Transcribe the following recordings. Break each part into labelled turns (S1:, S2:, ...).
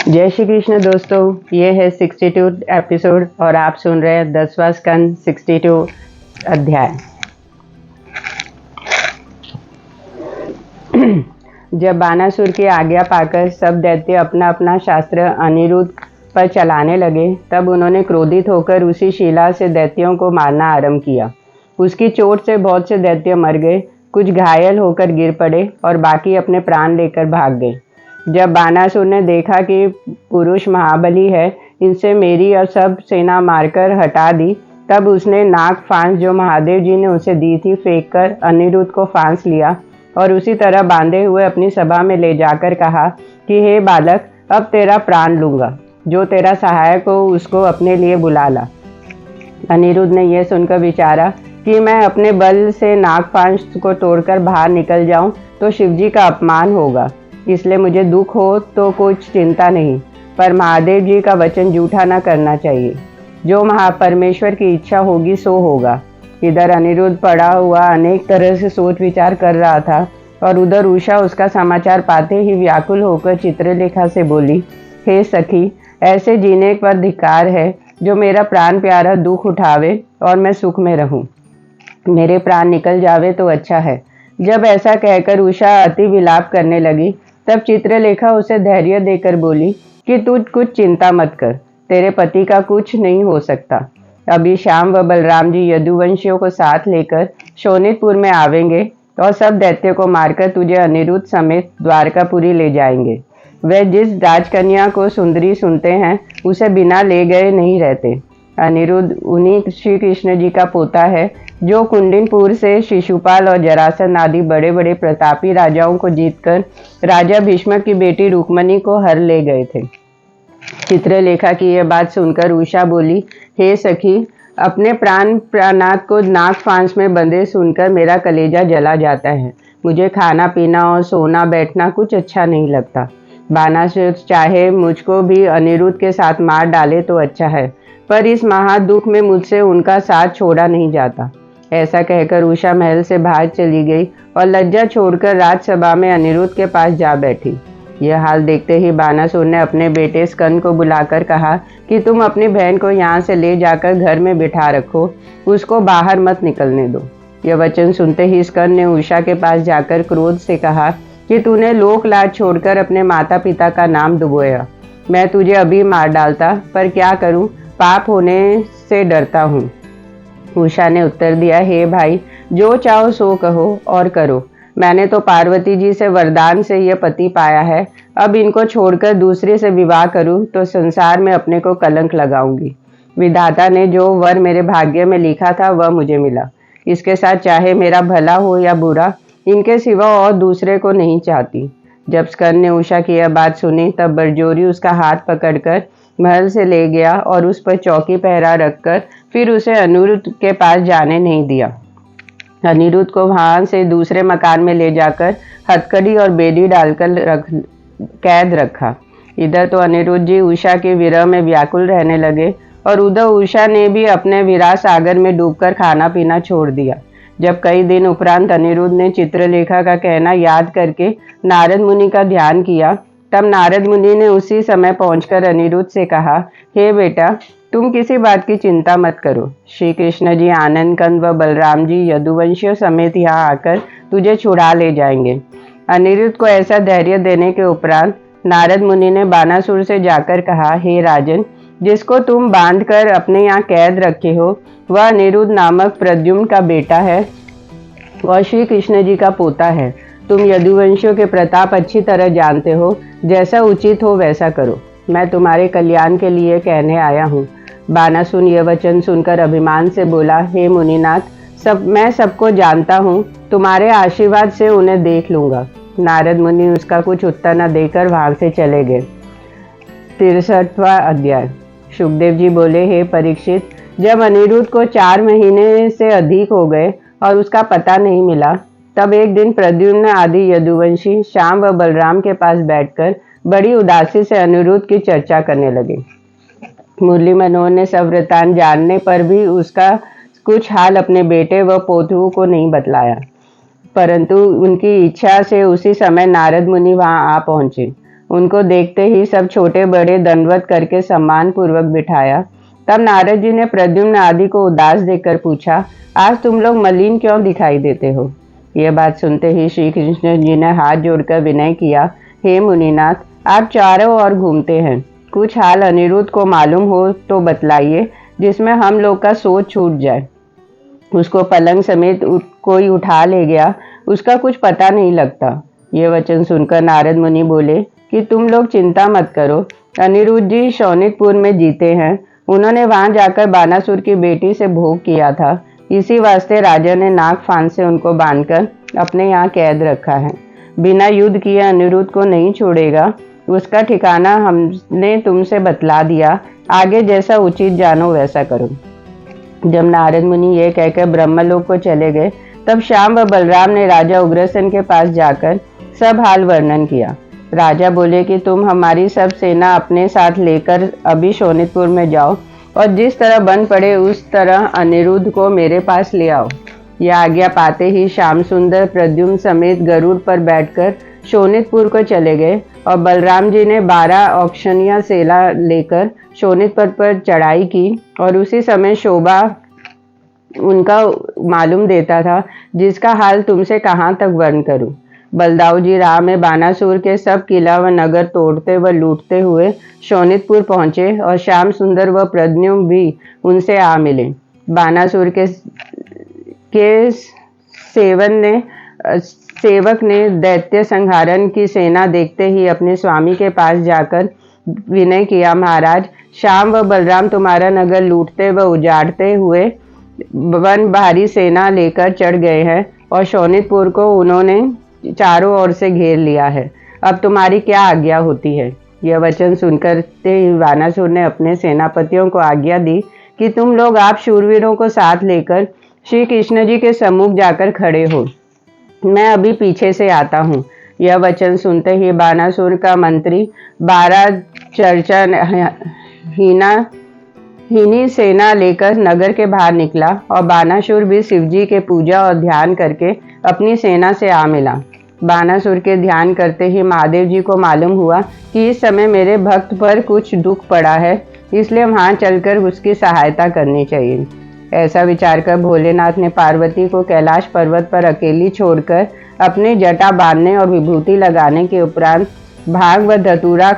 S1: जय श्री कृष्ण दोस्तों, ये है 62 एपिसोड और आप सुन रहे हैं 10वां स्कंद 62 अध्याय। जब बानासुर की आज्ञा पाकर सब दैत्य अपना अपना शास्त्र अनिरुद्ध पर चलाने लगे, तब उन्होंने क्रोधित होकर उसी शिला से दैत्यों को मारना आरंभ किया। उसकी चोट से बहुत से दैत्य मर गए, कुछ घायल होकर गिर पड़े और बाकी अपने प्राण लेकर भाग गए। जब बानासुर ने देखा कि पुरुष महाबली है, इनसे मेरी और सब सेना मारकर हटा दी, तब उसने नाग फांस जो महादेव जी ने उसे दी थी फेंक कर अनिरुद्ध को फांस लिया और उसी तरह बांधे हुए अपनी सभा में ले जाकर कहा कि हे बालक, अब तेरा प्राण लूंगा, जो तेरा सहायक हो उसको अपने लिए बुला ला। अनिरुद्ध ने यह सुनकर विचारा कि मैं अपने बल से नागफांस को तोड़कर बाहर निकल जाऊं तो शिवजी का अपमान होगा, इसलिए मुझे दुख हो तो कुछ चिंता नहीं, पर महादेव जी का वचन झूठा न करना चाहिए। जो महापरमेश्वर की इच्छा होगी सो होगा। इधर अनिरुद्ध पड़ा हुआ अनेक तरह से सोच विचार कर रहा था और उधर उषा उसका समाचार पाते ही व्याकुल होकर चित्रलेखा से बोली, हे सखी, ऐसे जीने पर धिक्कार है जो मेरा प्राण प्यारा दुख उठावे और मैं सुख में रहूं। मेरे प्राण निकल जावे तो अच्छा है। जब ऐसा कहकर उषा अति विलाप करने लगी, तब चित्रलेखा उसे धैर्य देकर बोली कि तू कुछ चिंता मत कर, तेरे पति का कुछ नहीं हो सकता। अभी श्याम व बलराम जी यदुवंशियों को साथ लेकर शोणितपुर में आवेंगे और सब दैत्य को मारकर तुझे अनिरुद्ध समेत द्वारकापुरी ले जाएंगे। वे जिस राजकन्या को सुंदरी सुनते हैं उसे बिना ले गए नहीं रहते। अनिरुद्ध उन्हीं श्री कृष्ण जी का पोता है जो कुंडिनपुर से शिशुपाल और जरासंध आदि बड़े बड़े प्रतापी राजाओं को जीतकर राजा भीष्म की बेटी रुक्मणी को हर ले गए थे। चित्रलेखा की यह बात सुनकर उषा बोली, हे सखी, अपने प्राणात को नाग फांस में बंधे सुनकर मेरा कलेजा जला जाता है। मुझे खाना पीना और सोना बैठना कुछ अच्छा नहीं लगता। बानासुर चाहे मुझको भी अनिरुद्ध के साथ मार डाले तो अच्छा है, पर इस महादुख में मुझसे उनका साथ छोड़ा नहीं जाता। ऐसा कहकर उषा महल से बाहर चली गई और लज्जा छोड़कर राजसभा में अनिरुद्ध के पास जा बैठी। यह हाल देखते ही बानासुर ने अपने बेटे स्कंद को बुलाकर कहा कि तुम अपनी बहन को यहाँ से ले जाकर घर में बिठा रखो, उसको बाहर मत निकलने दो। यह वचन सुनते ही स्कंद ने उषा के पास जाकर क्रोध से कहा कि तूने लोक लाज छोड़कर अपने माता पिता का नाम डुबोया। मैं तुझे अभी मार डालता, पर क्या करूं, पाप होने से डरता हूँ। उषा ने उत्तर दिया, हे भाई, जो चाहो सो कहो और करो। मैंने तो पार्वती जी से वरदान से यह पति पाया है, अब इनको छोड़कर दूसरे से विवाह करूं तो संसार में अपने को कलंक लगाऊंगी। विधाता ने जो वर मेरे भाग्य में लिखा था वह मुझे मिला। इसके साथ चाहे मेरा भला हो या बुरा, इनके सिवा और दूसरे को नहीं चाहती। जब स्कंद ने उषा की यह बात सुनी, तब बरजोरी उसका हाथ पकड़कर महल से ले गया और उस पर चौकी पहरा रखकर फिर उसे अनिरुद्ध के पास जाने नहीं दिया। अनिरुद्ध को वहां से दूसरे मकान में ले जाकर हथकड़ी और बेड़ी डालकर कैद रखा। इधर तो अनिरुद्ध जी उषा के विरह में व्याकुल रहने लगे और उधर उषा ने भी अपने विरह सागर में डूबकर खाना पीना छोड़ दिया। जब कई दिन उपरांत अनिरुद्ध ने चित्रलेखा का कहना याद करके नारद मुनि का ध्यान किया, तब नारद मुनि ने उसी समय पहुंचकर अनिरुद्ध से कहा, हे बेटा, तुम किसी बात की चिंता मत करो। श्री कृष्ण जी आनंद कंद व बलराम जी यदुवंशियों समेत यहाँ आकर तुझे छुड़ा ले जाएंगे। अनिरुद्ध को ऐसा धैर्य देने के उपरांत नारद मुनि ने बानासुर से जाकर कहा, हे राजन, जिसको तुम बांधकर अपने यहाँ कैद रखे हो वह अनिरुद्ध नामक प्रद्युम्न का बेटा है और श्री कृष्ण जी का पोता है। तुम यदुवंशियों के प्रताप अच्छी तरह जानते हो, जैसा उचित हो वैसा करो। मैं तुम्हारे कल्याण के लिए कहने आया हूँ। बानासुर यह वचन सुनकर अभिमान से बोला, हे मुनिनाथ, मैं सबको जानता हूँ, तुम्हारे आशीर्वाद से उन्हें देख लूंगा। नारद मुनि उसका कुछ उत्तर न देकर वहां से चले गए। 63वां अध्याय। शुकदेव जी बोले, हे परीक्षित, जब अनिरुद्ध को 4 महीने से अधिक हो गए और उसका पता नहीं मिला, तब एक दिन प्रद्युम्न आदि यदुवंशी श्याम व बलराम के पास बैठकर बड़ी उदासी से अनिरुद्ध की चर्चा करने लगे। मुरली मनोहर ने सब वृतांत जानने पर भी उसका कुछ हाल अपने बेटे व पोतुओं को नहीं बतलाया, परंतु उनकी इच्छा से उसी समय नारद मुनि वहां आ पहुंचे। उनको देखते ही सब छोटे बड़े दंडवत करके सम्मान पूर्वक बिठाया। तब नारद जी ने प्रद्युम्न आदि को उदास देखकर पूछा, आज तुम लोग मलिन क्यों दिखाई देते हो? यह बात सुनते ही श्री कृष्ण जी ने हाथ जोड़कर विनय किया, हे मुनिनाथ, आप चारों ओर घूमते हैं, कुछ हाल अनिरुद्ध को मालूम हो तो बतलाइए, जिसमें हम लोग का सोच छूट जाए। उसको पलंग समेत कोई उठा ले गया, उसका कुछ पता नहीं लगता। ये वचन सुनकर नारद मुनि बोले कि तुम लोग चिंता मत करो, अनिरुद्ध जी शौनिकपुर में जीते हैं। उन्होंने वहां जाकर बानासुर की बेटी से भोग किया था। इसी वास्ते राजा ने नाग फांस से उनको बांधकर अपने यहाँ कैद रखा है। बिना युद्ध किए अनिरुद्ध को नहीं छोड़ेगा। उसका ठिकाना हमने तुमसे बतला दिया, आगे जैसा उचित जानो वैसा करो। जब नारद मुनि ये कहकर ब्रह्मलोक को चले गए, तब श्याम व बलराम ने राजा उग्रसेन के पास जाकर सब हाल वर्णन किया। राजा बोले कि तुम हमारी सब सेना अपने साथ लेकर अभी शोनितपुर में जाओ और जिस तरह बन पड़े उस तरह अनिरुद्ध को मेरे पास ले आओ। यह आज्ञा पाते ही श्याम सुंदर प्रद्युम्न समेत गरुड़ पर बैठकर शोनितपुर को चले गए और बलराम जी ने 12 औक्षणिया सेना लेकर शोनितपुर पर चढ़ाई की और उसी समय शोभा उनका मालूम देता था, जिसका हाल तुमसे कहाँ तक वर्ण करूं। बलदाऊ जी राह में बानासुर के सब किला व नगर तोड़ते व लूटते हुए शोनितपुर पहुंचे और श्याम सुंदर व प्रद्युम्न भी उनसे आ मिले। बानासुर के सेवक ने दैत्य संहारण की सेना देखते ही अपने स्वामी के पास जाकर विनय किया, महाराज, श्याम व बलराम तुम्हारा नगर लूटते व उजाड़ते हुए वन भारी सेना लेकर चढ़ गए हैं और शोनितपुर को उन्होंने चारों ओर से घेर लिया है। अब तुम्हारी क्या आज्ञा होती है? यह वचन सुनकर बानासुर ने अपने सेनापतियों को आज्ञा दी कि तुम लोग आप शूरवीरों को साथ लेकर श्री कृष्ण जी के सम्मुख जाकर खड़े हो, मैं अभी पीछे से आता हूँ। यह वचन सुनते ही बानासुर का मंत्री 12 चर्चा हीनी सेना लेकर नगर के बाहर निकला और बानासुर भी शिवजी के पूजा और ध्यान करके अपनी सेना से आ मिला। बानासुर के ध्यान करते ही महादेव जी को मालूम हुआ कि इस समय मेरे भक्त पर कुछ दुख पड़ा है, इसलिए वहां चलकर उसकी सहायता करनी चाहिए। ऐसा विचार कर भोलेनाथ ने पार्वती को कैलाश पर्वत पर अकेली छोड़कर अपने जटा बांधने और विभूति लगाने के उपरांत भाग व धतूरा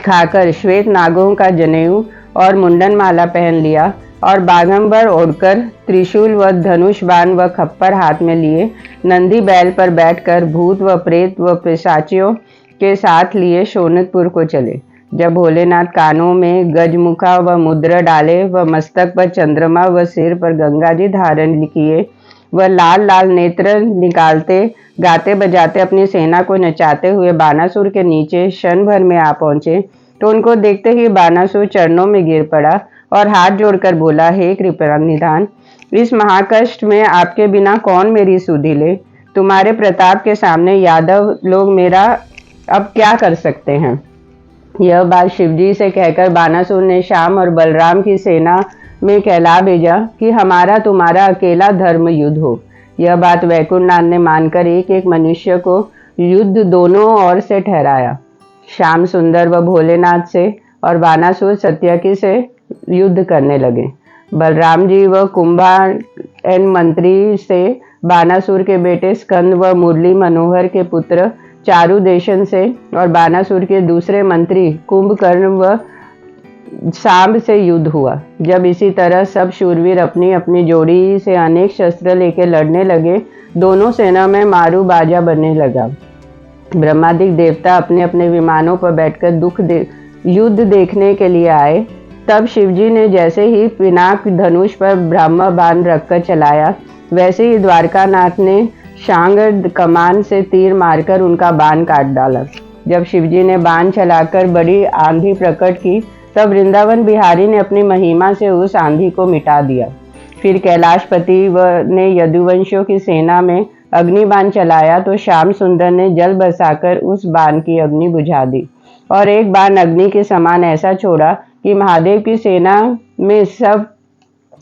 S1: खाकर श्वेत नागों का जनेऊ और मुंडन माला पहन लिया और बागंबर ओढ़कर त्रिशूल व धनुष बाण व खप्पर हाथ में लिए नंदी बैल पर बैठकर भूत व प्रेत व पिशाचियों के साथ लिए शोनितपुर को चले। जब भोलेनाथ कानों में गजमुखा व मुद्रा डाले व मस्तक पर चंद्रमा व सिर पर गंगा जी धारण किए व लाल लाल नेत्र निकालते गाते बजाते अपनी सेना को नचाते हुए बानासुर के नीचे क्षण भर में आ पहुंचे, तो उनको देखते ही बानासुर चरणों में गिर पड़ा और हाथ जोड़कर बोला, हे कृपा निधान, इस महाकष्ट में आपके बिना कौन मेरी सुधि ले? तुम्हारे प्रताप के सामने यादव लोग मेरा अब क्या कर सकते हैं? यह बात शिवजी से कहकर बानासुर ने श्याम और बलराम की सेना में कहला भेजा कि हमारा तुम्हारा अकेला धर्म युद्ध हो। यह बात वैकुंठनाथ ने मानकर एक एक मनुष्य को युद्ध दोनों ओर से ठहराया। श्याम सुंदर व भोलेनाथ से और बानासुर सत्यकी से युद्ध करने लगे। बलराम जी व कुंभान मंत्री से बानासुर के बेटे स्कंद व मुरली मनोहर के पुत्र चारुदेशन से और बानासुर के दूसरे मंत्री कुंभकर्ण व सांब से युद्ध हुआ। जब इसी तरह सब शूरवीर अपनी अपनी जोड़ी से अनेक शस्त्र लेकर लड़ने लगे, दोनों सेना में मारू बाजा बनने लगा। ब्रह्मादिक देवता अपने अपने विमानों पर बैठकर युद्ध देखने के लिए आए। तब शिवजी ने जैसे ही पिनाक धनुष पर ब्रह्म बाण रखकर चलाया, वैसे ही द्वारकानाथ ने शांग कमान से तीर मारकर उनका बाण काट डाला। जब शिवजी ने बाण चलाकर बड़ी आंधी प्रकट की, तब वृंदावन बिहारी ने अपनी महिमा से उस आंधी को मिटा दिया। फिर कैलाशपति ने यदुवंशियों की सेना में अग्निबाण चलाया, तो श्याम सुंदर ने जल बरसाकर उस बाण की अग्नि बुझा दी और एक बाण अग्नि के समान ऐसा छोड़ा कि महादेव की सेना में सब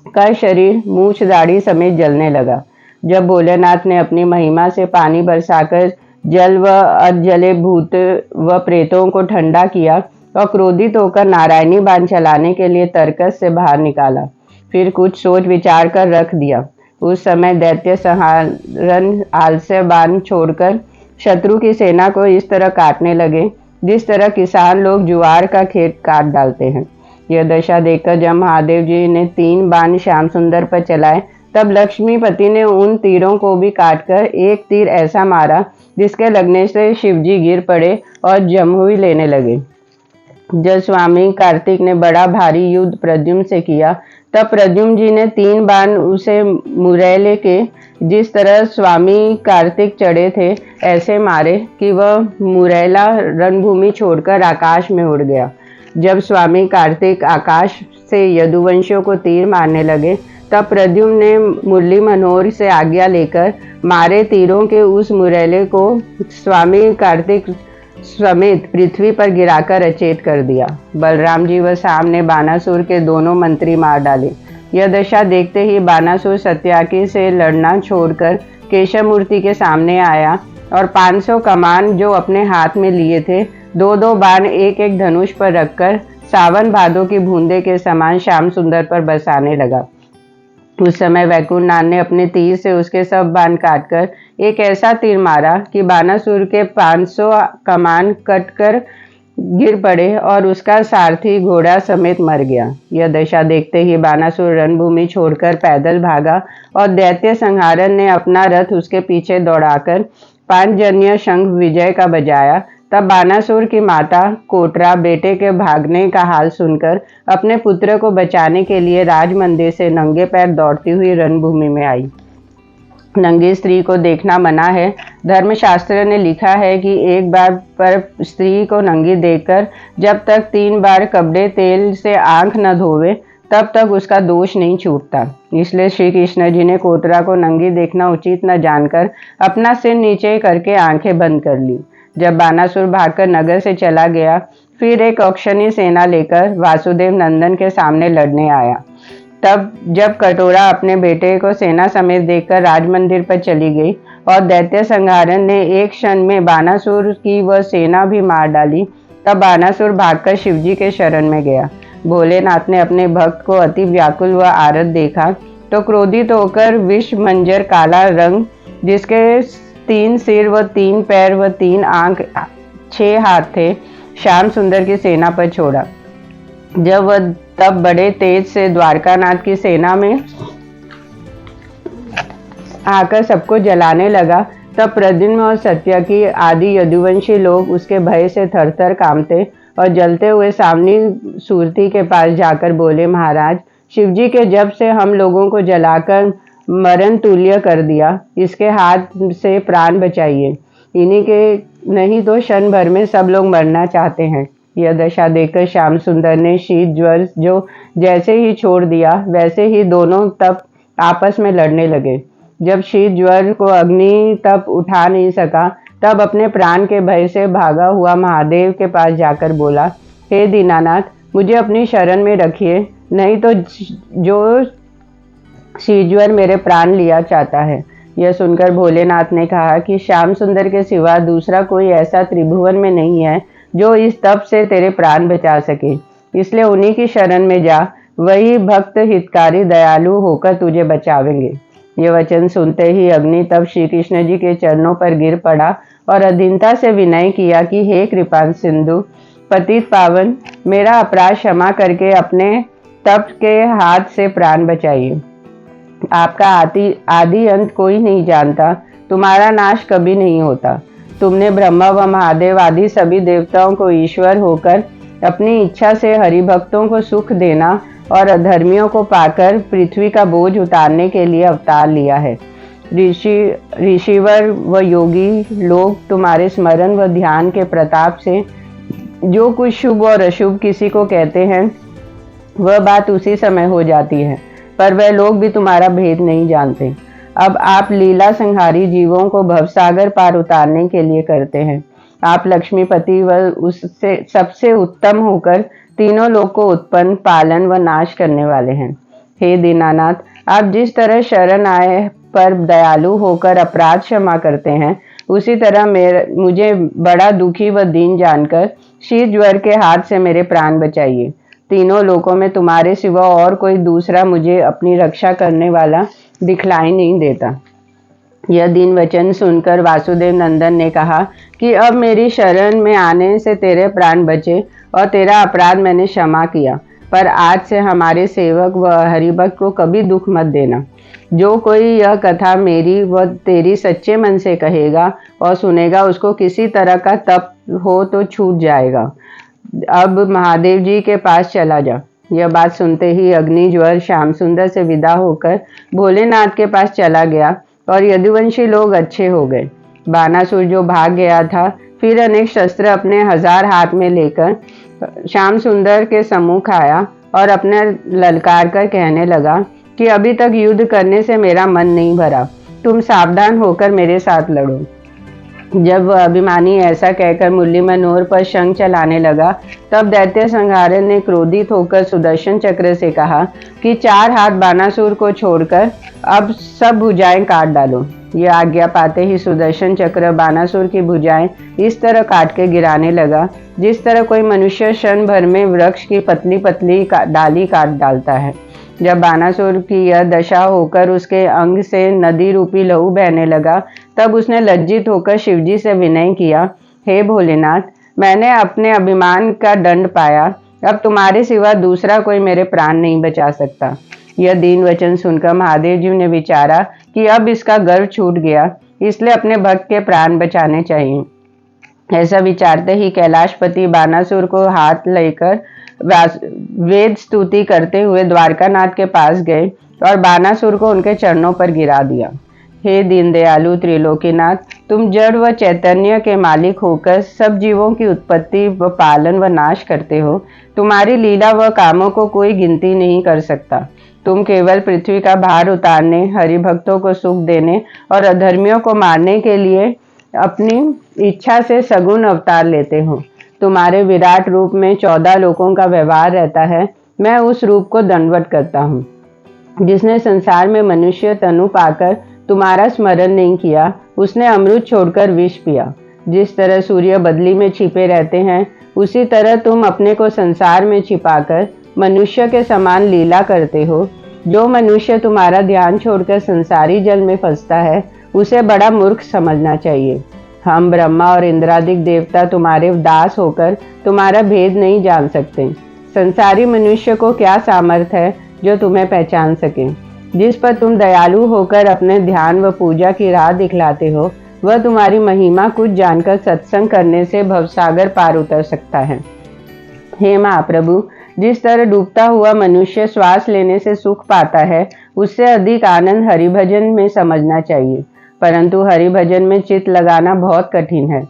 S1: का शरीर मूछ दाढ़ी समेत जलने लगा। जब भोलेनाथ ने अपनी महिमा से पानी बरसाकर जल व अधजले भूत व प्रेतों को ठंडा किया और क्रोधित होकर नारायणी बाण चलाने के लिए तर्कस से बाहर निकाला। फिर कुछ सोच विचार कर रख दिया। उस समय दैत्य संहारन आलस्य बाण छोड़कर शत्रु की सेना को इस तरह काटने लगे जिस तरह किसान लोग ज्वार का खेत काट डालते हैं। यह दशा देखकर जब महादेव जी ने 3 बाण श्याम सुंदर पर चलाए, तब लक्ष्मीपति ने उन तीरों को भी काटकर एक तीर ऐसा मारा जिसके लगने से शिवजी गिर पड़े और जम्हुई लेने लगे। जब स्वामी कार्तिक ने बड़ा भारी युद्ध प्रद्युम्न से किया, तब प्रद्युम्न जी ने 3 बाण उसे मुरैले के जिस तरह स्वामी कार्तिक चढ़े थे ऐसे मारे कि वह मुरैला रणभूमि छोड़कर आकाश में उड़ गया। जब स्वामी कार्तिक आकाश से यदुवंशियों को तीर मारने लगे, तब प्रद्युम्न ने मुरली मनोहर से आज्ञा लेकर मारे तीरों के उस मुरैले को स्वामी कार्तिक समेत पृथ्वी पर गिराकर अचेत कर दिया। बलराम जी व शाम ने बानासुर के दोनों मंत्री मार डाले। यह दशा देखते ही बानासुर सत्याकी से लड़ना छोड़कर केशव मूर्ति के सामने आया और 500 कमान जो अपने हाथ में लिए थे, 2-2 बाण एक एक धनुष पर रखकर सावन भादों की बूंदे के समान श्याम सुंदर पर बरसाने लगा। उस समय वैकुंठ नाथ ने अपने तीर से उसके सब बाण काटकर एक ऐसा तीर मारा कि बानासुर के 500 कमान कटकर गिर पड़े और उसका सारथी घोड़ा समेत मर गया। यह दशा देखते ही बानासुर रणभूमि छोड़कर पैदल भागा और दैत्य संहारन ने अपना रथ उसके पीछे दौड़ाकर 5 जन्य शंख विजय का बजाया। तब बानासुर की माता कोटरा बेटे के भागने का हाल सुनकर अपने पुत्र को बचाने के लिए राज मंदिर से नंगे पैर दौड़ती हुई रणभूमि में आई। नंगी स्त्री को देखना मना है। धर्मशास्त्र ने लिखा है कि एक बार पर स्त्री को नंगी देखकर जब तक 3 बार कपड़े तेल से आंख न धोवे तब तक उसका दोष नहीं छूटता। इसलिए श्री कृष्ण जी ने कोटरा को नंगी देखना उचित न जानकर अपना सिर नीचे करके आंखें बंद कर ली। जब बानासुर भागकर नगर से चला गया, फिर एक औक्षणी सेना लेकर वासुदेव नंदन के सामने लड़ने आया। तब जब कटोरा अपने बेटे को सेना समेत देखकर राजमंदिर पर चली गई और दैत्य संहारन ने एक क्षण में बानासुर की वह सेना भी मार डाली, तब बानासुर भागकर शिवजी के शरण में गया। भोलेनाथ ने अपने भक्त को अति व्याकुल व आरत देखा तो क्रोधित होकर विष मंजर काला रंग जिसके 3 सिर व 3 पैर व 3 आंख 6 हाथ थे, श्याम सुंदर की सेना पर छोड़ा। जब वह तब बड़े तेज से द्वारकानाथ की सेना में आकर सबको जलाने लगा, तब प्रद्युम्न और सत्यकी आदि यदुवंशी लोग उसके भय से थरथर कांपते और जलते हुए सामनी सूरती के पास जाकर बोले, महाराज, शिवजी के जब से हम लोगों को जलाकर मरण तुल्य कर दिया, इसके हाथ से प्राण बचाइए, इन्हीं के नहीं तो क्षण भर में सब लोग मरना चाहते हैं। यह दशा देखकर श्याम सुंदर ने शीत ज्वर जो जैसे ही छोड़ दिया वैसे ही दोनों तप आपस में लड़ने लगे। जब शीत ज्वर को अग्नि तप उठा नहीं सका, तब अपने प्राण के भय से भागा हुआ महादेव के पास जाकर बोला, हे दीनानाथ, मुझे अपनी शरण में रखिए, नहीं तो जो शीतज्वर मेरे प्राण लिया चाहता है। यह सुनकर भोलेनाथ ने कहा कि श्याम सुंदर के सिवा दूसरा कोई ऐसा त्रिभुवन में नहीं है जो इस तप से तेरे प्राण बचा सके, इसलिए उन्हीं की शरण में जा, वही भक्त हितकारी दयालु होकर तुझे बचावेंगे। ये वचन सुनते ही अग्नि तब श्री कृष्ण जी के चरणों पर गिर पड़ा और अधीनता से विनय किया कि हे कृपा सिंधु पतित पावन, मेरा अपराध क्षमा करके अपने तप के हाथ से प्राण बचाइए। आपका आदि अंत कोई नहीं जानता, तुम्हारा नाश कभी नहीं होता। तुमने ब्रह्मा व महादेव आदि सभी देवताओं को ईश्वर होकर अपनी इच्छा से हरिभक्तों को सुख देना और अधर्मियों को पाकर पृथ्वी का बोझ उतारने के लिए अवतार लिया है। ऋषिवर व योगी लोग तुम्हारे स्मरण व ध्यान के प्रताप से जो कुछ शुभ और अशुभ किसी को कहते हैं, वह बात उसी समय हो जाती है, पर वह लोग भी तुम्हारा भेद नहीं जानते। अब आप लीला संहारी जीवों को भवसागर पार उतारने के लिए करते हैं। आप लक्ष्मीपति व उससे सबसे उत्तम होकर तीनों लोग को उत्पन्न, पालन व नाश करने वाले हैं। हे दीनानाथ, आप जिस तरह शरण आए पर दयालु होकर अपराध क्षमा करते हैं, उसी तरह मुझे बड़ा दुखी व दीन जानकर शीत ज्वर के हाथ से मेरे प्राण बचाइए। तीनों लोकों में तुम्हारे सिवा और कोई दूसरा मुझे अपनी रक्षा करने वाला दिखलाई नहीं देता। यह दीन वचन सुनकर वासुदेव नंदन ने कहा कि अब मेरी शरण में आने से तेरे प्राण बचे और तेरा अपराध मैंने क्षमा किया, पर आज से हमारे सेवक व हरिभक्त को कभी दुख मत देना। जो कोई यह कथा मेरी व तेरी सच्चे मन से कहेगा और सुनेगा, उसको किसी तरह का तप हो तो छूट जाएगा। अब महादेव जी के पास चला जा। यह बात सुनते ही अग्निज्वर श्याम सुंदर से विदा होकर भोलेनाथ के पास चला गया और यदुवंशी लोग अच्छे हो गए। बानासुर जो भाग गया था, फिर अनेक शस्त्र अपने 1000 हाथ में लेकर श्याम सुंदर के सम्मुख आया और अपने ललकार कर कहने लगा कि अभी तक युद्ध करने से मेरा मन नहीं भरा, तुम सावधान होकर मेरे साथ लड़ो। जब वह अभिमानी ऐसा कहकर मुरली मनोहर पर शंख चलाने लगा, तब दैत्य संहारन ने क्रोधित होकर सुदर्शन चक्र से कहा कि 4 हाथ बानासुर को छोड़कर अब सब भुजाएं काट डालो। यह आज्ञा पाते ही सुदर्शन चक्र बानासुर की भुजाएं इस तरह काट के गिराने लगा, जिस तरह कोई मनुष्य क्षण भर में वृक्ष की पतली पतली डाली काट डालता है। जब बानासुर की यह दशा होकर उसके अंग से नदी रूपी लहू बहने लगा, तब उसने लज्जित होकर शिवजी से विनय किया, हे भोलेनाथ, मैंने अपने अभिमान का दंड पाया, अब तुम्हारे सिवा दूसरा कोई मेरे प्राण नहीं बचा सकता। यह दीन वचन सुनकर महादेव जी ने विचारा कि अब इसका गर्व छूट गया, इसलिए अपने भक्त के प्राण बचाने चाहिए। ऐसा विचारते ही कैलाशपति बानासुर को हाथ लेकर वेद स्तुति करते हुए द्वारकानाथ के पास गए और बानासुर को उनके चरणों पर गिरा दिया। हे दीनदयालु त्रिलोकीनाथ, तुम जड़ व चैतन्य के मालिक होकर सब जीवों की उत्पत्ति व पालन व नाश करते हो। तुम्हारी लीला व कामों को कोई गिनती नहीं कर सकता। तुम केवल पृथ्वी का भार उतारने, हरिभक्तों को सुख देने और अधर्मियों को मारने के लिए अपनी इच्छा से सगुण अवतार लेते हो। तुम्हारे विराट रूप में 14 लोकों का व्यवहार रहता है। मैं उस रूप को दंडवत करता हूँ। जिसने संसार में मनुष्य तनु पाकर तुम्हारा स्मरण नहीं किया, उसने अमृत छोड़कर विष पिया। जिस तरह सूर्य बदली में छिपे रहते हैं, उसी तरह तुम अपने को संसार में छिपाकर मनुष्य के समान लीला करते हो। जो मनुष्य तुम्हारा ध्यान छोड़कर संसारी जल में फंसता है, उसे बड़ा मूर्ख समझना चाहिए। हम ब्रह्मा और इंद्रादिक देवता तुम्हारे दास होकर तुम्हारा भेद नहीं जान सकते। संसारी मनुष्य को क्या सामर्थ्य है जो तुम्हें पहचान सके। जिस पर तुम दयालु होकर अपने ध्यान व पूजा की राह दिखलाते हो, वह तुम्हारी महिमा कुछ जानकर सत्संग करने से भवसागर पार उतर सकता है। हे महाप्रभु, जिस तरह डूबता हुआ मनुष्य श्वास लेने से सुख पाता है, उससे अधिक आनंद हरिभजन में समझना चाहिए। परंतु हरिभजन में चित्त लगाना बहुत कठिन है।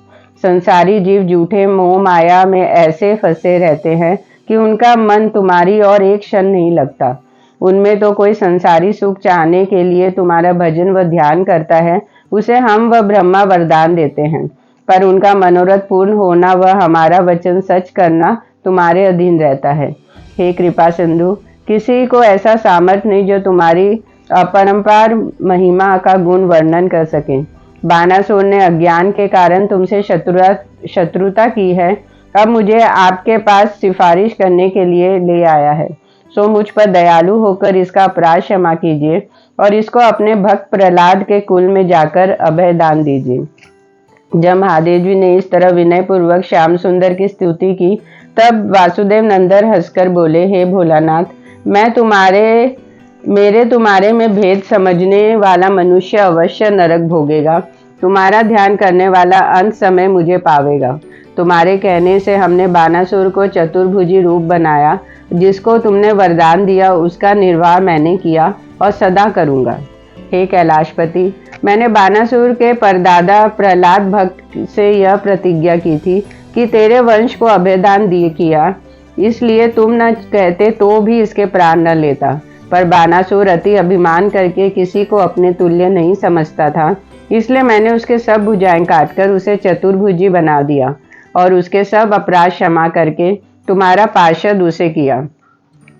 S1: संसारी जीव झूठे मोह माया में ऐसे फंसे रहते हैं कि उनका मन तुम्हारी और एक क्षण नहीं लगता। उनमें तो कोई संसारी सुख चाहने के लिए तुम्हारा भजन व ध्यान करता है, उसे हम व ब्रह्मा वरदान देते हैं, पर उनका मनोरथ पूर्ण होना व हमारा वचन सच करना तुम्हारे अधीन रहता है। हे कृपा सिंधु, किसी को ऐसा सामर्थ्य नहीं जो तुम्हारी अपरंपार महिमा का गुण वर्णन कर सके। बानासुर ने अज्ञान के कारण तुमसे शत्रुता की है, अब मुझे आपके पास सिफारिश करने के लिए ले आया है। सो मुझ पर दयालु होकर इसका अपराध क्षमा कीजिए और इसको अपने भक्त प्रहलाद के कुल में जाकर अभय दान दीजिए। जब महादेव जी ने इस तरह विनय पूर्वक श्याम सुंदर की स्तुति की, तब वासुदेव नंदन हंसकर बोले, हे भोलानाथ, मेरे तुम्हारे में भेद समझने वाला मनुष्य अवश्य नरक भोगेगा। तुम्हारा ध्यान करने वाला अंत समय मुझे पावेगा। तुम्हारे कहने से हमने बानासुर को चतुर्भुजी रूप बनाया। जिसको तुमने वरदान दिया उसका निर्वाह मैंने किया और सदा करूंगा। हे कैलाशपति, मैंने बानासुर के परदादा प्रहलाद भक्त से यह प्रतिज्ञा की थी कि तेरे वंश को अभयदान किया, इसलिए तुम न कहते तो भी इसके प्राण न लेता। पर बानासुर अति अभिमान करके किसी को अपने तुल्य नहीं समझता था, इसलिए मैंने उसके सब भुजाएं काटकर उसे चतुर्भुजी बना दिया और उसके सब अपराध क्षमा करके तुम्हारा पार्षद उसे किया।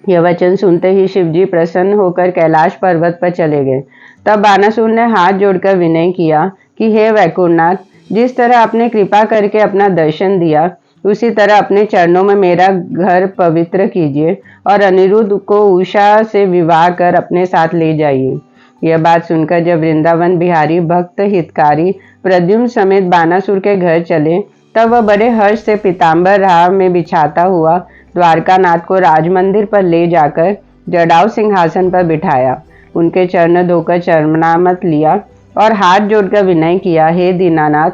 S1: यह वचन सुनते ही शिवजी प्रसन्न होकर कैलाश पर्वत पर चले गए। तब बानासुर ने हाथ जोड़कर विनय किया कि हे वैकुंठनाथ, जिस तरह आपने कृपा करके अपना दर्शन दिया, उसी तरह अपने चरणों में मेरा घर पवित्र कीजिए और अनिरुद्ध को उषा से विवाह कर अपने साथ ले जाइए। यह बात सुनकर जब वृंदावन बिहारी भक्त हितकारी प्रद्युम्न समेत बानासुर के घर चले, तब वह बड़े हर्ष से पीताम्बर राह में बिछाता हुआ द्वारकानाथ को राजमंदिर पर ले जाकर जटाऊ सिंहासन पर बिठाया। उनके चरण धोकर चरणामत लिया और हाथ जोड़कर विनय किया, हे दीनानाथ,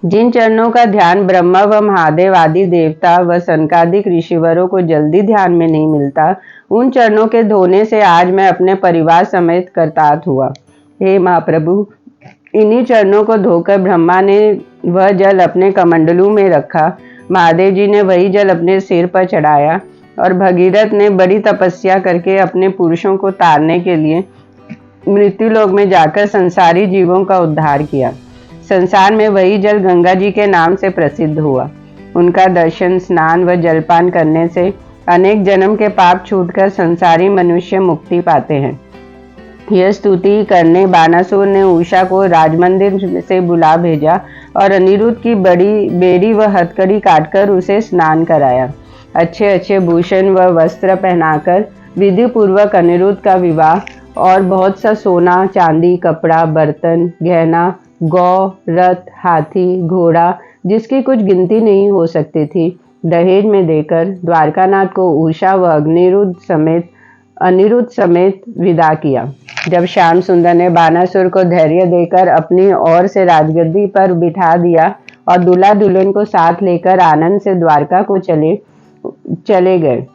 S1: जिन चरणों का ध्यान ब्रह्मा व महादेव आदि देवता व सनकादिक ऋषिवरों को जल्दी ध्यान में नहीं मिलता, उन चरणों के धोने से आज मैं अपने परिवार समेत कृतार्थ हुआ। हे महाप्रभु, इन्हीं चरणों को धोकर ब्रह्मा ने वह जल अपने कमंडलू में रखा, महादेव जी ने वही जल अपने सिर पर चढ़ाया और भगीरथ ने बड़ी तपस्या करके अपने पुरुषों को तारने के लिए मृत्युलोक में जाकर संसारी जीवों का उद्धार किया। संसार में वही जल गंगा जी के नाम से प्रसिद्ध हुआ। उनका दर्शन, स्नान व जलपान करने से अनेक जन्म के पाप छूटकर संसारी मनुष्य मुक्ति पाते हैं। यह स्तुति करने बानासुर ने उषा को राजमंदिर से बुला भेजा और अनिरुद्ध की बड़ी बेड़ी व हथकड़ी काटकर उसे स्नान कराया। अच्छे अच्छे भूषण व वस्त्र पहनाकर विधि पूर्वक अनिरुद्ध का विवाह और बहुत सा सोना, चांदी, कपड़ा, बर्तन, गहना, गौ, रथ, हाथी, घोड़ा, जिसकी कुछ गिनती नहीं हो सकती थी, दहेज में देकर द्वारकानाथ को उषा व अनिरुद्ध समेत विदा किया। जब श्याम सुंदर ने बानासुर को धैर्य देकर अपनी ओर से राजगद्दी पर बिठा दिया और दूल्हा दुल्हन को साथ लेकर आनंद से द्वारका को चले गए,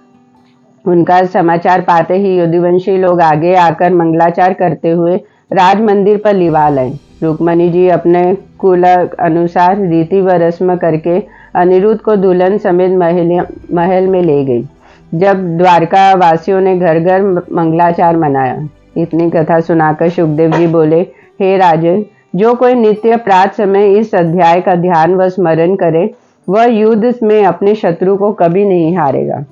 S1: उनका समाचार पाते ही यदुवंशी लोग आगे आकर मंगलाचार करते हुए राजमंदिर पर लिवा लाए। रुक्मणी जी अपने कुल अनुसार रीति व रस्म करके अनिरुद्ध को दुल्हन समेत महल में ले गई। जब द्वारका वासियों ने घर घर मंगलाचार मनाया, इतनी कथा सुनाकर शुकदेव जी बोले, हे राजन, जो कोई नित्य प्रात समय इस अध्याय का ध्यान व स्मरण करे, वह युद्ध में अपने शत्रु को कभी नहीं हारेगा।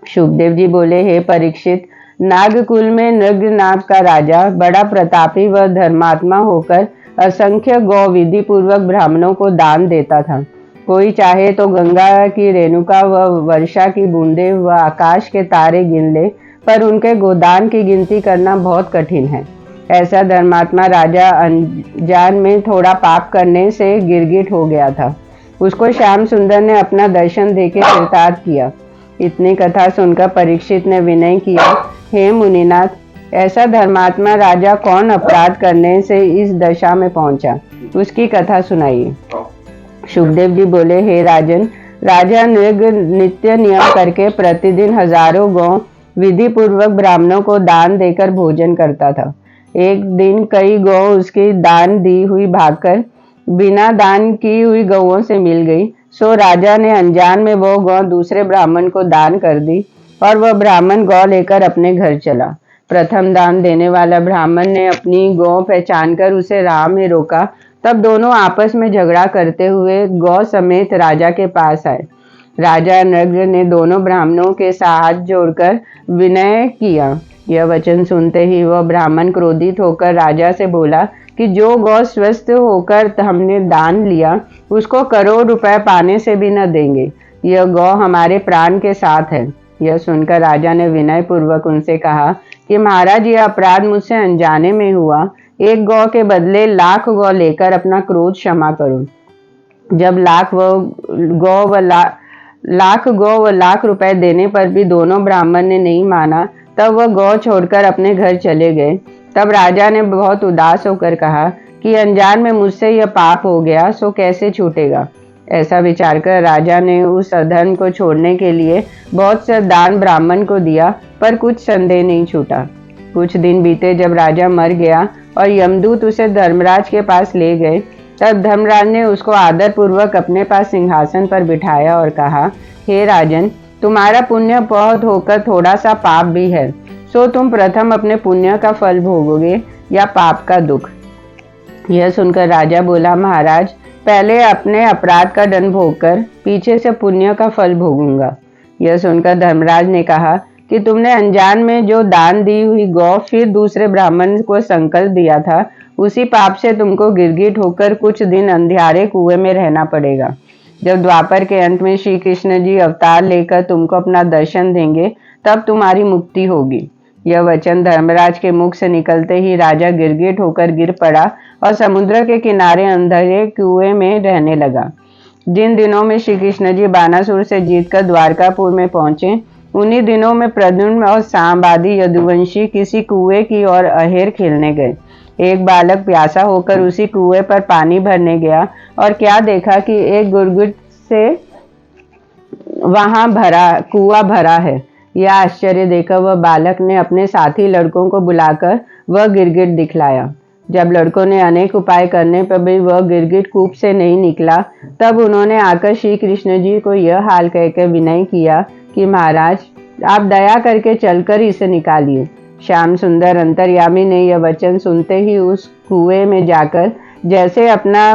S1: शुकदेव जी बोले, हे परीक्षित, नागकुल में नृगनाभ का राजा बड़ा प्रतापी व धर्मात्मा होकर असंख्य गौ विधि पूर्वक ब्राह्मणों को दान देता था। कोई चाहे तो गंगा की रेणुका व वर्षा की बूंदे व आकाश के तारे गिन ले, पर उनके गोदान की गिनती करना बहुत कठिन है। ऐसा धर्मात्मा राजा अनजान में थोड़ा पाप करने से गिरगिट हो गया था। उसको श्याम सुंदर ने अपना दर्शन देके कृतार्थ किया। इतनी कथा सुनकर परीक्षित ने विनय किया, हे मुनिनाथ, ऐसा धर्मात्मा राजा कौन अपराध करने से इस दशा में पहुंचा, उसकी कथा सुनाइए। शुकदेव जी बोले, हे राजन, राजा नृग नित्य नियम करके प्रतिदिन हजारों गौ विधि पूर्वक ब्राह्मणों को दान देकर भोजन करता था। एक दिन कई गौ उसकी दान दी हुई भागकर बिना दान की हुई गौओं से मिल गई, सो राजा ने अनजान में वो गौ दूसरे ब्राह्मण को दान कर दी और वह ब्राह्मण गौ लेकर अपने घर चला। प्रथम दान देने वाला ब्राह्मण ने अपनी गौ पहचानकर उसे राह में रोका, तब दोनों आपस में झगड़ा करते हुए गौ समेत राजा के पास आए। राजा नृग ने दोनों ब्राह्मणों के हाथ जोड़कर विनय किया। यह वचन सुनते ही वह ब्राह्मण क्रोधित होकर राजा से बोला कि जो गौ स्वस्थ होकर हमने दान लिया, उसको करोड़ रुपए पाने से भी न देंगे। यह गौ हमारे प्राण के साथ है। यह सुनकर राजा ने विनय पूर्वक उनसे कहा कि महाराज, यह अपराध मुझसे अनजाने में हुआ। एक गौ के बदले लाख गौ लेकर अपना क्रोध क्षमा करो। जब लाख गौ व लाख रुपए देने पर भी दोनों ब्राह्मण ने नहीं माना, तब वह गौ छोड़कर अपने घर चले गए। तब राजा ने बहुत उदास होकर कहा कि अनजान में मुझसे यह पाप हो गया, सो कैसे छूटेगा। ऐसा विचार कर राजा ने उस अधर्म को छोड़ने के लिए बहुत से दान ब्राह्मण को दिया, पर कुछ संदेह नहीं छूटा। कुछ दिन बीते, जब राजा मर गया और यमदूत उसे धर्मराज के पास ले गए, तब धर्मराज ने उसको आदर पूर्वक अपने पास सिंहासन पर बिठाया और कहा, हे राजन, तुम्हारा पुण्य बहुत होकर थोड़ा सा पाप भी है, सो तुम प्रथम अपने पुण्य का फल भोगोगे या पाप का दुख। यह सुनकर राजा बोला, महाराज, पहले अपने अपराध का दंड भोगकर पीछे से पुण्य का फल भोगूंगा। यह सुनकर धर्मराज ने कहा कि तुमने अनजान में जो दान दी हुई गौ फिर दूसरे ब्राह्मण को संकल्प दिया था, उसी पाप से तुमको गिरगिट होकर कुछ दिन अंधियारे कुएं में रहना पड़ेगा। जब द्वापर के अंत में श्री कृष्ण जी अवतार लेकर तुमको अपना दर्शन देंगे, तब तुम्हारी मुक्ति होगी। यह वचन धर्मराज के मुख से निकलते ही राजा गिरगिट होकर गिर पड़ा और समुद्र के किनारे अंधेरे कुएं में रहने लगा। जिन दिनों में श्री कृष्ण जी बानासुर से जीतकर द्वारकापुर में पहुंचे, उन्हीं दिनों में प्रद्युम्न और सांब आदि यदुवंशी किसी कुएं की ओर अहेर खेलने गए। एक बालक प्यासा होकर उसी कुएं पर पानी भरने गया और क्या देखा कि एक गिरगिट से वहां कुआं भरा है। यह आश्चर्य देखकर वह बालक ने अपने साथी लड़कों को बुलाकर वह गिरगिट दिखलाया। जब लड़कों ने अनेक उपाय करने पर भी वह गिरगिट कूप से नहीं निकला, तब उन्होंने आकर श्री कृष्ण जी को यह हाल कहकर विनय किया कि महाराज, आप दया करके चलकर इसे निकालिए। श्याम सुंदर अंतर्यामी ने यह वचन सुनते ही उस कुएं में जाकर जैसे अपना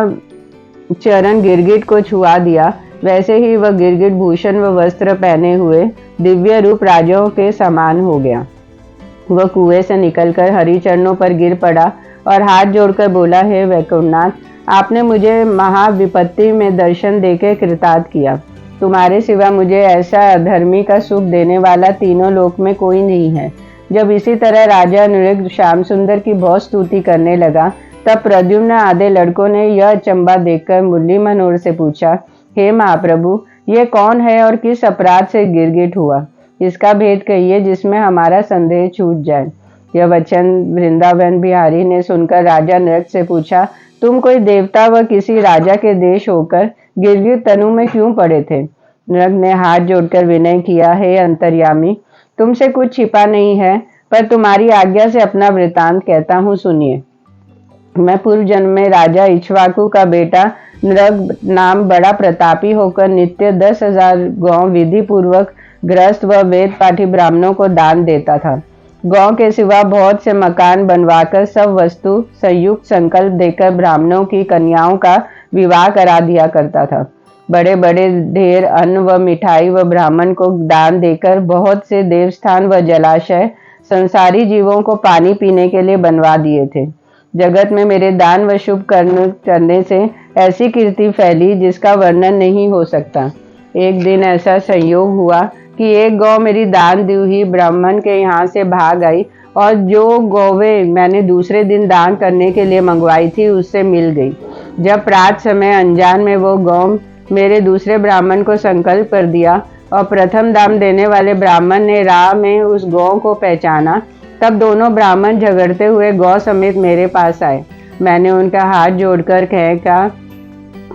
S1: चरण गिरगिट को छुआ दिया, वैसे ही वह गिरगिट भूषण व वस्त्र पहने हुए दिव्य रूप राजाओं के समान हो गया। वह कुएं से निकलकर हरिचरणों पर गिर पड़ा और हाथ जोड़कर बोला, हे वैकुंठनाथ, आपने मुझे महाविपत्ति में दर्शन देकर कृतार्थ किया। तुम्हारे सिवा मुझे ऐसा अधर्मी का सुख देने वाला तीनों लोक में कोई नहीं है। जब इसी तरह राजा नृग श्याम सुंदर की बहुत स्तुति करने लगा, तब प्रद्युम्न आधे लड़कों ने यह अचंबा देखकर मुरली मनोहर से पूछा, हे महाप्रभु, ये कौन है और किस अपराध से गिरगिट हुआ? इसका भेद कहिए जिसमें हमारा संदेह छूट जाए। यह वचन वृंदावन बिहारी ने सुनकर राजा नृग से पूछा, तुम कोई देवता व किसी राजा के देश होकर गिरगिट तनु में क्यों पड़े थे? नृग ने हाथ जोड़कर विनय किया, हे अंतर्यामी, तुमसे कुछ छिपा नहीं है, पर तुम्हारी आज्ञा से अपना वृतांत कहता हूँ, सुनिए। मैं पूर्व जन्म में राजा इक्ष्वाकु का बेटा नृग नाम बड़ा प्रतापी होकर नित्य 10,000 गौ विधि पूर्वक गृहस्थ व वेद पाठी ब्राह्मणों को दान देता था। गौ के सिवा बहुत से मकान बनवाकर सब वस्तु संयुक्त संकल्प देकर ब्राह्मणों की कन्याओं का विवाह करा दिया करता था। बड़े बड़े ढेर अन्न व मिठाई व ब्राह्मण को दान देकर बहुत से देवस्थान व जलाशय संसारी जीवों को पानी पीने के लिए बनवा दिए थे। जगत में मेरे दान व शुभ करने से ऐसी कीर्ति फैली जिसका वर्णन नहीं हो सकता। एक दिन ऐसा संयोग हुआ कि एक गौ मेरी दान दी हुई ब्राह्मण के यहाँ से भाग आई और जो गौवें मैंने दूसरे दिन दान करने के लिए मंगवाई थी उससे मिल गई। जब प्रात समय अनजान में वो गौ मेरे दूसरे ब्राह्मण को संकल्प कर दिया और प्रथम दान देने वाले ब्राह्मण ने राह में उस गौ को पहचाना, तब दोनों ब्राह्मण झगड़ते हुए गौ समेत मेरे पास आए। मैंने उनका हाथ जोड़कर कहा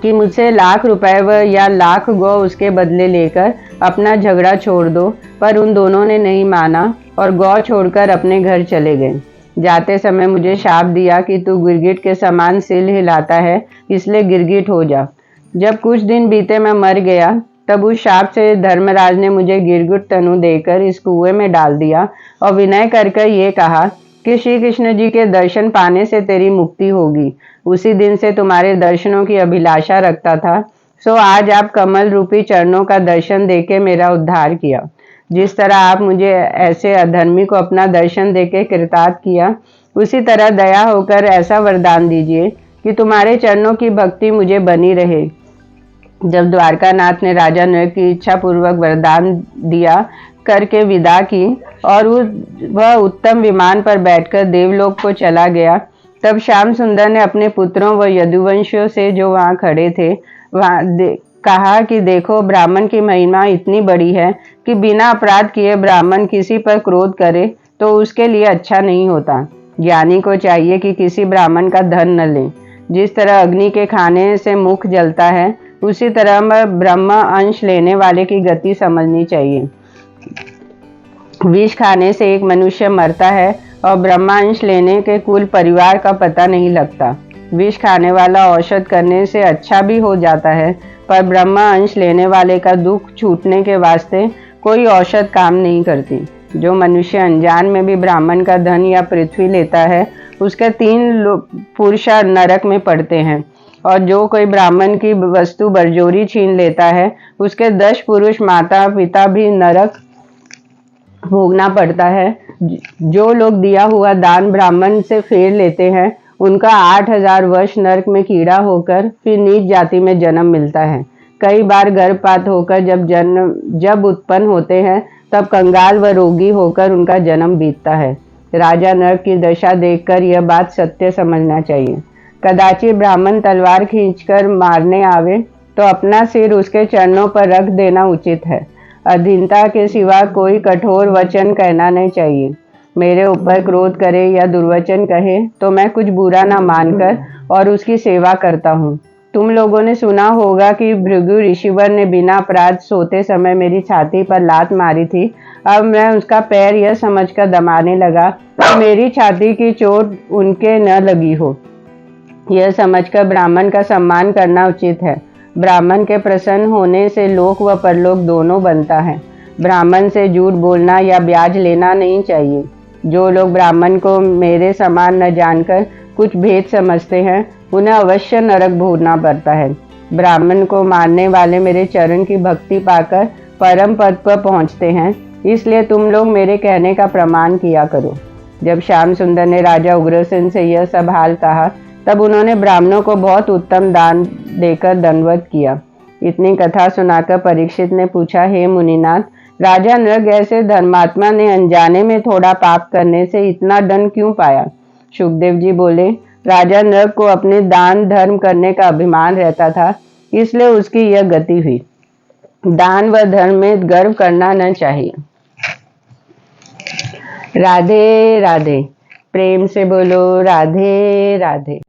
S1: कि मुझसे लाख रुपए व या लाख गौ उसके बदले लेकर अपना झगड़ा छोड़ दो, पर उन दोनों ने नहीं माना और गौ छोड़कर अपने घर चले गए। जाते समय मुझे शाप दिया कि तू गिरगिट के समान सिल हिलाता है, इसलिए गिरगिट हो जा। जब कुछ दिन बीते मैं मर गया, तब उस शाप से धर्मराज ने मुझे गिरगिट तनु देकर इस कुएं में डाल दिया और विनय कर ये कहा कि श्री कृष्ण जी के दर्शन पाने से तेरी मुक्ति होगी। उसी दिन से तुम्हारे दर्शनों की अभिलाषा रखता था, सो आज आप कमल रूपी चरणों का दर्शन देके मेरा उद्धार किया। जिस तरह आप मुझे ऐसे अधर्मी को अपना दर्शन देके कृतार्थ किया, उसी तरह दया होकर ऐसा वरदान दीजिए कि तुम्हारे चरणों की भक्ति मुझे बनी रहे। जब द्वारकानाथ ने राजा नृग की इच्छा पूर्वक वरदान दिया करके विदा की और वह उत्तम विमान पर बैठकर देवलोक को चला गया, तब श्याम सुंदर ने अपने पुत्रों व यदुवंशियों से जो वहां खड़े थे कहा कि देखो, ब्राह्मण की महिमा इतनी बड़ी है कि बिना अपराध किए ब्राह्मण किसी पर क्रोध करे तो उसके लिए अच्छा नहीं होता। ज्ञानी को चाहिए कि किसी ब्राह्मण का धन न ले। जिस तरह अग्नि के खाने से मुख जलता है, उसी तरह ब्रह्म अंश लेने वाले की गति समझनी चाहिए। विष खाने से एक मनुष्य मरता है और ब्रह्मांश लेने के कुल परिवार का पता नहीं लगता। विष खाने वाला औषध करने से अच्छा भी हो जाता है, पर ब्रह्मा अंश लेने वाले का दुख छूटने के वास्ते कोई औषध काम नहीं करती। जो मनुष्य अनजान में भी ब्राह्मण का धन या पृथ्वी लेता है, उसके 3 पुरुष नरक में पड़ते हैं, और जो कोई ब्राह्मण की वस्तु बरजोरी छीन लेता है, उसके 10 पुरुष माता पिता भी नरक भोगना पड़ता है। जो लोग दिया हुआ दान ब्राह्मण से फेर लेते हैं उनका 8000 वर्ष नरक में कीड़ा होकर फिर नीच जाति में जन्म मिलता है। कई बार गर्भपात होकर जब उत्पन्न होते हैं तब कंगाल व रोगी होकर उनका जन्म बीतता है। राजा नरक की दशा देखकर यह बात सत्य समझना चाहिए। कदाचित ब्राह्मण तलवार खींचकर मारने आवे तो अपना सिर उसके चरणों पर रख देना उचित है। अधीनता के सिवा कोई कठोर वचन कहना नहीं चाहिए। मेरे ऊपर क्रोध करे या दुर्वचन कहे तो मैं कुछ बुरा ना मानकर और उसकी सेवा करता हूँ। तुम लोगों ने सुना होगा कि भृगु ऋषिवर ने बिना अपराध सोते समय मेरी छाती पर लात मारी थी। अब मैं उसका पैर यह समझकर दबाने लगा कि मेरी छाती की चोट उनके न लगी हो। यह समझकर ब्राह्मण का सम्मान करना उचित है। ब्राह्मण के प्रसन्न होने से लोक व परलोक दोनों बनता है। ब्राह्मण से झूठ बोलना या ब्याज लेना नहीं चाहिए। जो लोग ब्राह्मण को मेरे समान न जानकर कुछ भेद समझते हैं उन्हें अवश्य नरक भोगना पड़ता है। ब्राह्मण को मारने वाले मेरे चरण की भक्ति पाकर परम पद पर पहुँचते हैं, इसलिए तुम लोग मेरे कहने का प्रमाण किया करो। जब श्याम सुंदर ने राजा उग्रसेन से यह सब हाल कहा तब उन्होंने ब्राह्मणों को बहुत उत्तम दान देकर दंडवत किया। इतनी कथा सुनाकर परीक्षित ने पूछा, हे मुनिनाथ, राजा नृग ऐसे धर्मात्मा ने अनजाने में थोड़ा पाप करने से इतना दंड क्यों पाया? सुखदेव जी बोले, राजा नृग को अपने दान धर्म करने का अभिमान रहता था, इसलिए उसकी यह गति हुई। दान व धर्म में गर्व करना न चाहिए। राधे राधे। प्रेम से बोलो राधे राधे।